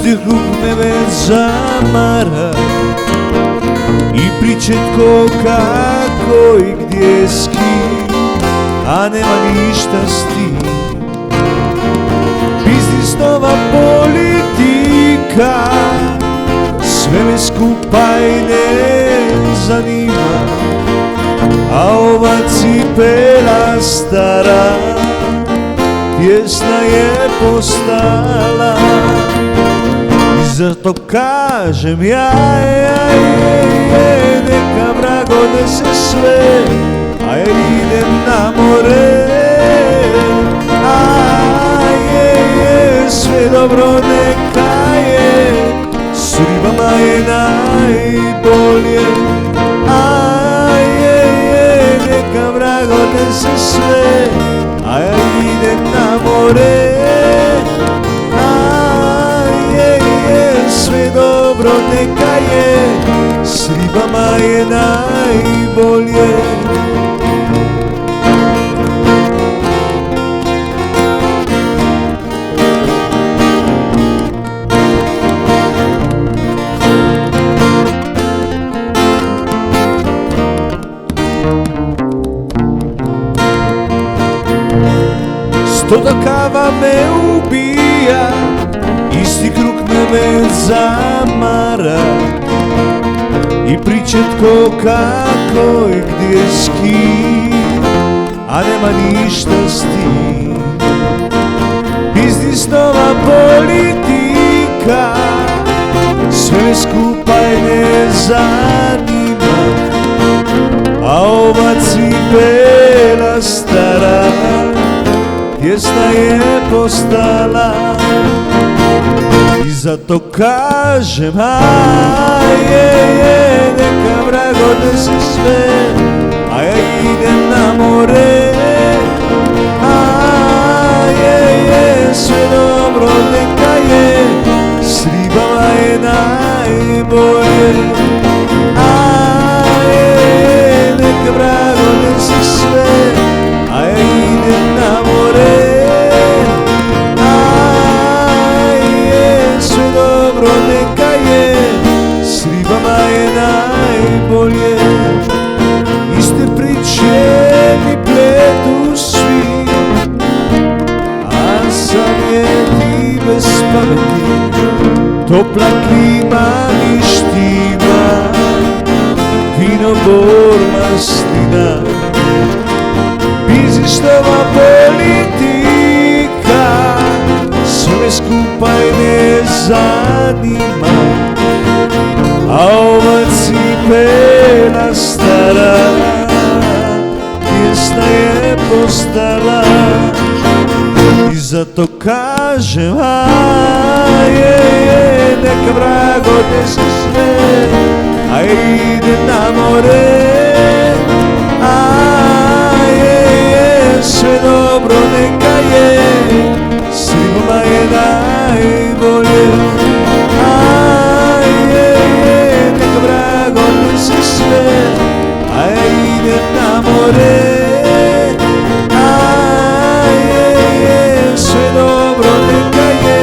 Isti krug me već zamara i priče tko, kako i gdje s kim, a nema ništa s tim. Biznis, nova politika, sve me skupa i ne zanima, a ova cipela stara tjesna je postala. I zato kažem ja, neka vrag odnese sve, a ja idem na more. Sve dobro neka je, s ribama je najbolje. Neka vrag odnese sve, a ja idem na more. Sve dobro neka je, s ribama je najbolje. Stoga kava me ubija, isti krug me već zamara i priče tko, kako i gdje s kim, a nema ništa s tim. Biznis, nova politika, sve skupa i ne zanima, a ova cipela stara tjesna je postala. I zato kažem, neka vrag odnese sve, a ja idem na more. Sve dobro neka je, s ribama je najbolje. Neka vrag odnese sve, a ja idem na more. Sve dobro neka je, s ribama je najbolje. Iste priče mi pletu svi, a savjeti bez pameti. Topla klima mi štima, vino, bor, maslina. Biznis, nova politika, sve skupa i ne zanima, a ova cipela stara tjesna je postala. I zato kažem, neka vrag odnese sve, a ja idem na more. Sve dobro neka je, s ribama je najbolje. Neka vrag odnese sve, a ja idem na more. Sve dobro neka je,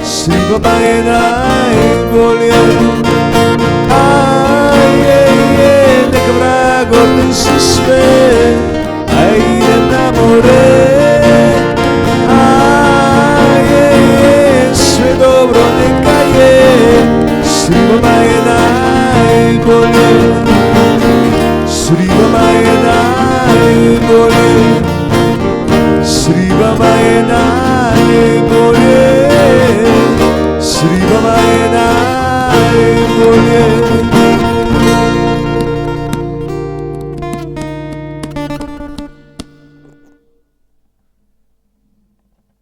s ribama je najbolje. Neka vrag odnese sve,